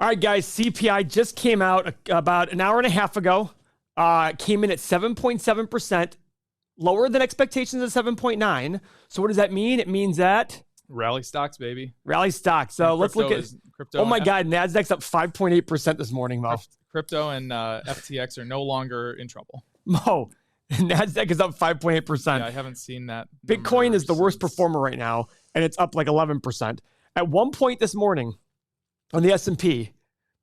All right, guys, CPI just came out about an hour and a half ago. Came in at 7.7%, lower than expectations at 7.9. So what does that mean? It means that rally stocks, baby. Rally stocks. So let's look at crypto. Oh my God, Nasdaq's up 5.8% this morning, Mo. Crypto and FTX are no longer in trouble. Mo, Nasdaq is up 5.8%. Yeah, I haven't seen that. Bitcoin is the worst performer right now, and it's up like 11%. At one point this morning on the S&P,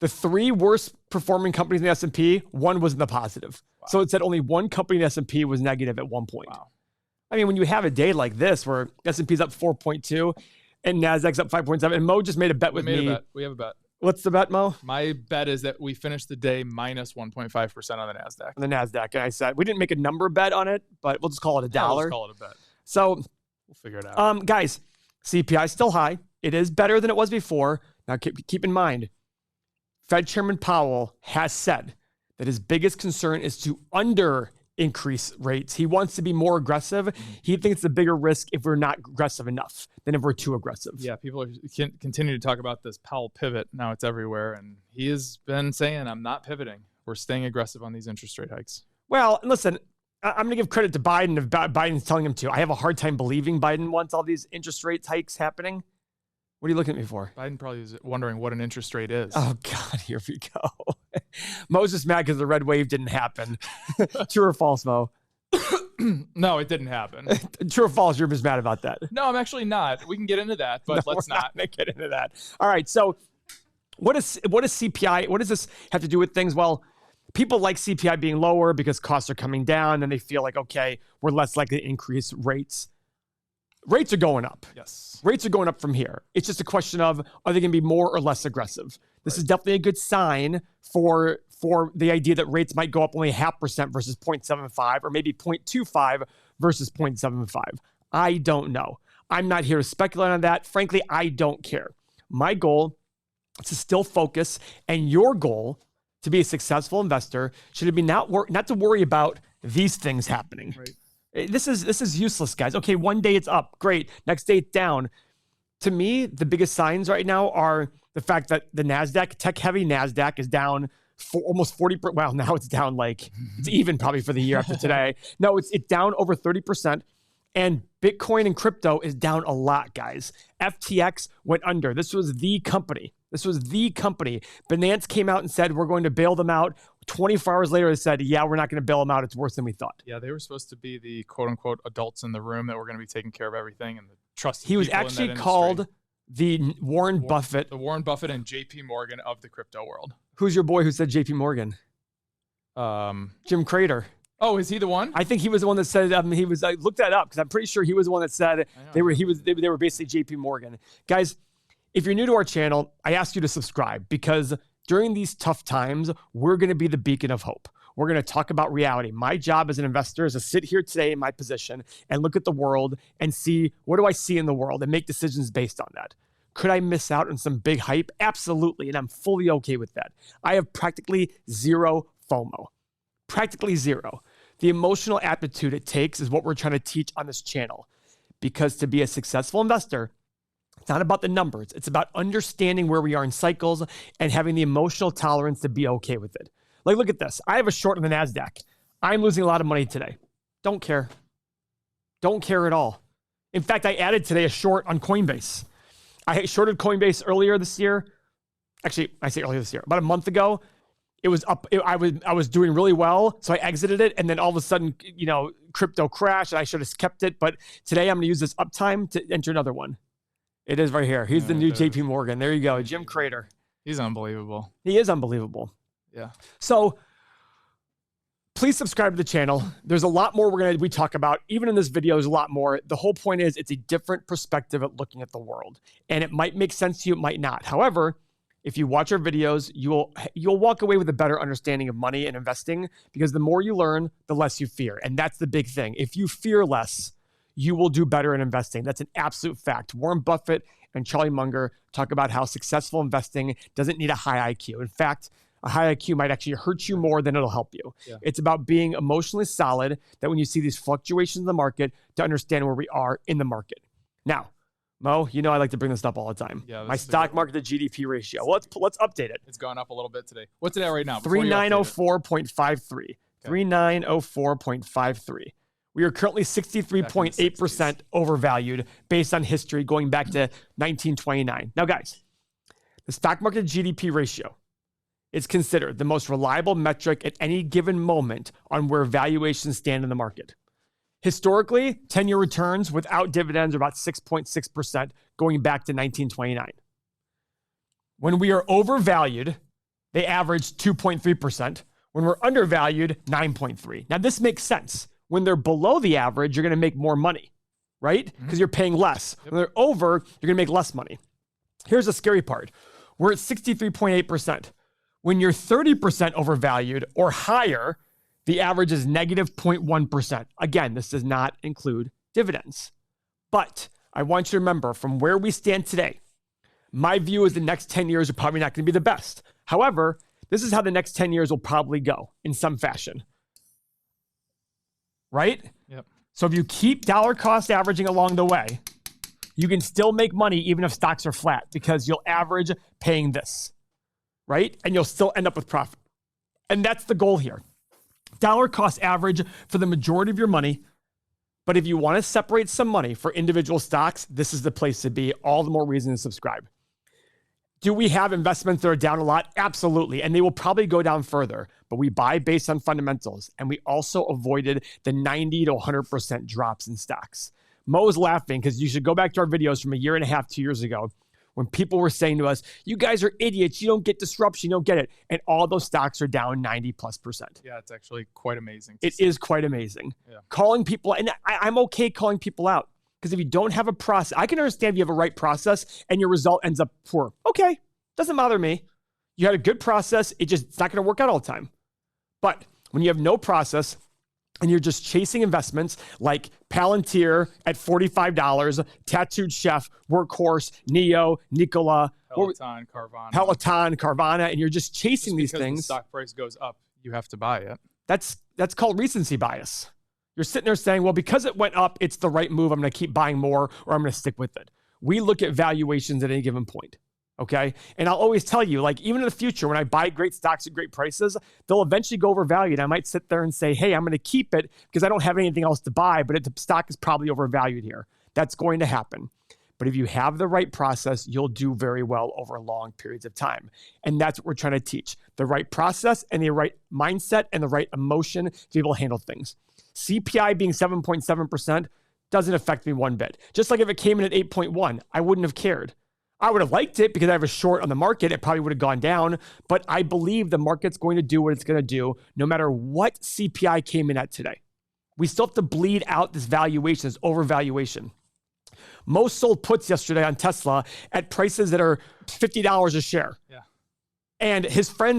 the three worst performing companies in the S&P, one was in the positive. Wow. So it said only one company in the S&P was negative at one point. Wow. I mean, when you have a day like this where S&P's up 4.2 and Nasdaq's up 5.7, and Mo just made a bet with me. We have a bet. What's the bet, Mo? My bet is that we finish the day minus 1.5% on the NASDAQ. On the NASDAQ. And I said, we didn't make a number bet on it, but we'll just call it $1. We'll just call it a bet. So we'll figure it out. Guys, CPI is still high. It is better than it was before. Now, keep in mind, Fed Chairman Powell has said that his biggest concern is to increase rates. He wants to be more aggressive. He thinks it's a bigger risk if we're not aggressive enough than if we're too aggressive. Yeah, people continue to talk about this Powell pivot. Now it's everywhere. And he has been saying, I'm not pivoting. We're staying aggressive on these interest rate hikes. Well, listen, I'm going to give credit to Biden if Biden's telling him to. I have a hard time believing Biden wants all these interest rate hikes happening. What are you looking at me for? Biden probably is wondering what an interest rate is. Oh, God, here we go. Mo's just mad because the red wave didn't happen. True or false, Mo? No, it didn't happen. True or false, you're just mad about that. No, I'm actually not. We can get into that, but let's not. Get into that. All right, so what is CPI? What does this have to do with things? Well, people like CPI being lower because costs are coming down, and they feel like, okay, we're less likely to increase rates. Rates are going up. Yes. Rates are going up from here. It's just a question of, are they going to be more or less aggressive? This is definitely a good sign for the idea that rates might go up only 0.5% versus 0.75, or maybe 0.25 versus 0.75. I don't know. I'm not here to speculate on that. Frankly, I don't care. My goal is to still focus, and your goal to be a successful investor should be not to worry about these things happening. Right. This is useless, guys. Okay, one day it's up. Great. Next day it's down. To me, the biggest signs right now are the fact that the NASDAQ, tech-heavy NASDAQ, is down for almost 40%. Well, now it's down like, it's even probably for the year after today. No, it's down over 30%. And Bitcoin and crypto is down a lot, guys. FTX went under. This was the company. Binance came out and said, we're going to bail them out. 24 hours later, they said, yeah, we're not going to bail them out. It's worse than we thought. Yeah, they were supposed to be the quote-unquote adults in the room that were going to be taking care of everything and the trusted. He was actually called the Warren Buffett. The Warren Buffett and JP Morgan of the crypto world. Who's your boy who said JP Morgan? Jim Crater. Oh, is he the one? I think he was the one that said, he was, I looked that up because I'm pretty sure he was the one that said they were basically JP Morgan. Guys, if you're new to our channel, I ask you to subscribe because during these tough times, we're going to be the beacon of hope. We're going to talk about reality. My job as an investor is to sit here today in my position and look at the world and see, what do I see in the world, and make decisions based on that. Could I miss out on some big hype? Absolutely, and I'm fully okay with that. I have practically zero FOMO. Practically zero. The emotional aptitude it takes is what we're trying to teach on this channel. Because to be a successful investor, it's not about the numbers. It's about understanding where we are in cycles and having the emotional tolerance to be okay with it. Like, look at this. I have a short on the NASDAQ. I'm losing a lot of money today. Don't care. Don't care at all. In fact, I added today a short on Coinbase. I shorted Coinbase earlier this year. Actually, I say earlier this year. About a month ago, it was up. I was doing really well, so I exited it. And then all of a sudden, crypto crashed, and I should have kept it. But today, I'm going to use this uptime to enter another one. It is right here. He's the new JP Morgan. There you go. Jim Crater. He's unbelievable. He is unbelievable. Yeah. So please subscribe to the channel. There's a lot more we talk about. Even in this video, there's a lot more. The whole point is it's a different perspective at looking at the world. And it might make sense to you, it might not. However, if you watch our videos, you'll walk away with a better understanding of money and investing, because the more you learn, the less you fear. And that's the big thing. If you fear less, you will do better in investing. That's an absolute fact. Warren Buffett and Charlie Munger talk about how successful investing doesn't need a high IQ. In fact, a high IQ might actually hurt you more than it'll help you. Yeah. It's about being emotionally solid, that when you see these fluctuations in the market, to understand where we are in the market. Now, Mo, you know I like to bring this up all the time. Yeah, my stock market to GDP ratio. Well, let's update it. It's gone up a little bit today. What's it at right now? 3904.53. 3904.53. We are currently 63.8% overvalued based on history going back to 1929. Now, guys, the stock market GDP ratio is considered the most reliable metric at any given moment on where valuations stand in the market. Historically, 10-year returns without dividends are about 6.6% going back to 1929. When we are overvalued, they average 2.3%. When we're undervalued, 9.3%. Now, this makes sense. When they're below the average, you're going to make more money, right? Because you're paying less. When they're over, you're going to make less money. Here's the scary part. We're at 63.8%. When you're 30% overvalued or higher, the average is negative 0.1%. Again, this does not include dividends. But I want you to remember, from where we stand today, my view is the next 10 years are probably not going to be the best. However, this is how the next 10 years will probably go in some fashion. Right? Yep. So if you keep dollar cost averaging along the way, you can still make money even if stocks are flat because you'll average paying this, right? And you'll still end up with profit. And that's the goal here. Dollar cost average for the majority of your money. But if you want to separate some money for individual stocks, this is the place to be. All the more reason to subscribe. Do we have investments that are down a lot? Absolutely. And they will probably go down further. But we buy based on fundamentals. And we also avoided the 90 to 100% drops in stocks. Mo's laughing because you should go back to our videos from a year and a half, 2 years ago, when people were saying to us, you guys are idiots. You don't get disruption. You don't get it. And all those stocks are down 90+%. Yeah, it's actually quite amazing. It is quite amazing. Yeah. Calling people, and I'm okay calling people out. Because if you don't have a process, I can understand if you have a right process and your result ends up poor. Okay, doesn't bother me. You had a good process. It's not going to work out all the time. But when you have no process and you're just chasing investments like Palantir at $45, Tattooed Chef, Workhorse, Neo, Nikola, Peloton, Carvana, and you're just chasing these things. The stock price goes up, you have to buy it. That's called recency bias. You're sitting there saying, well, because it went up, it's the right move. I'm going to keep buying more or I'm going to stick with it. We look at valuations at any given point. Okay. And I'll always tell you, like, even in the future, when I buy great stocks at great prices, they'll eventually go overvalued. I might sit there and say, hey, I'm going to keep it because I don't have anything else to buy, but the stock is probably overvalued here. That's going to happen. But if you have the right process, you'll do very well over long periods of time. And that's what we're trying to teach. The right process and the right mindset and the right emotion to be able to handle things. CPI being 7.7% doesn't affect me one bit. Just like if it came in at 8.1, I wouldn't have cared. I would have liked it because I have a short on the market. It probably would have gone down, but I believe the market's going to do what it's going to do no matter what CPI came in at today. We still have to bleed out this valuation, this overvaluation. Most sold puts yesterday on Tesla at prices that are $50 a share. Yeah. And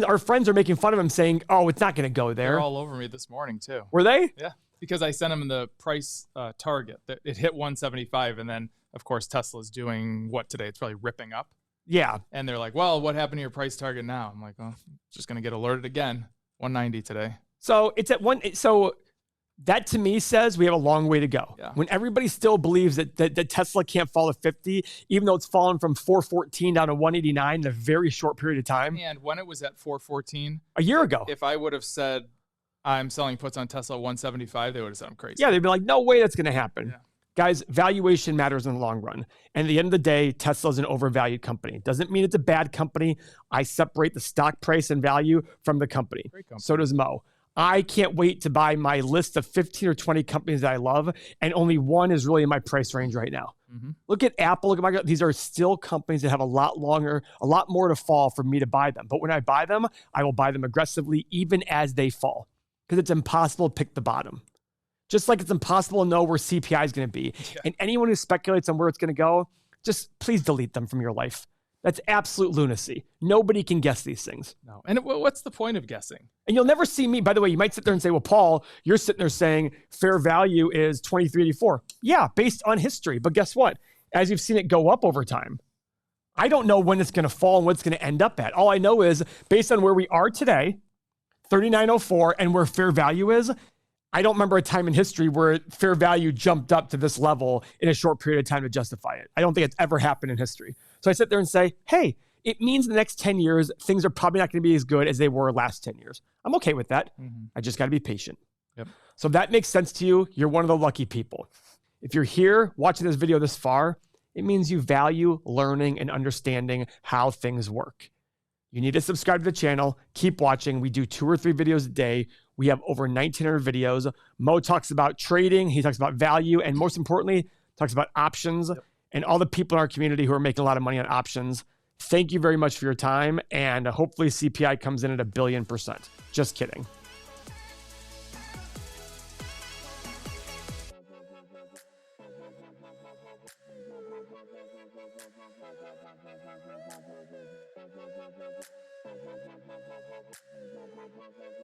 our friends are making fun of him saying, oh, it's not going to go there. They're all over me this morning too. Were they? Yeah. Because I sent them the price target. It hit 175. And then, of course, Tesla's doing what today? It's probably ripping up. Yeah. And they're like, well, what happened to your price target now? I'm like, well, just going to get alerted again. 190 today. So it's at one. So that to me says we have a long way to go. Yeah. When everybody still believes that Tesla can't fall to 50, even though it's fallen from 414 down to 189 in a very short period of time. And when it was at 414 a year ago, if I would have said I'm selling puts on Tesla at 175, they would have said I'm crazy. Yeah, they'd be like, no way that's going to happen. Yeah. Guys, valuation matters in the long run. And at the end of the day, Tesla's an overvalued company. Doesn't mean it's a bad company. I separate the stock price and value from the company. Great company. So does Mo. I can't wait to buy my list of 15 or 20 companies that I love, and only one is really in my price range right now. Mm-hmm. Look at Apple. Look at Microsoft. These are still companies that have a lot more to fall for me to buy them. But when I buy them, I will buy them aggressively, even as they fall, because it's impossible to pick the bottom. Just like it's impossible to know where CPI is going to be. Yeah. And anyone who speculates on where it's going to go, just please delete them from your life. That's absolute lunacy. Nobody can guess these things. No. And what's the point of guessing? And you'll never see me. By the way, you might sit there and say, well, Paul, you're sitting there saying fair value is 2384. Yeah, based on history. But guess what? As you've seen it go up over time, I don't know when it's going to fall and what it's going to end up at. All I know is based on where we are today, 3904, and where fair value is, I don't remember a time in history where fair value jumped up to this level in a short period of time to justify it. I don't think it's ever happened in history. So I sit there and say, hey, it means in the next 10 years, things are probably not going to be as good as they were last 10 years. I'm okay with that. I just got to be patient. Yep. So if that makes sense to you, you're one of the lucky people. If you're here watching this video this far, it means you value learning and understanding how things work. You need to subscribe to the channel. Keep watching. We do 2 or 3 videos a day. We have over 1,900 videos. Mo talks about trading. He talks about value. And most importantly, talks about options and all the people in our community who are making a lot of money on options. Thank you very much for your time. And hopefully CPI comes in at 1 billion%. Just kidding.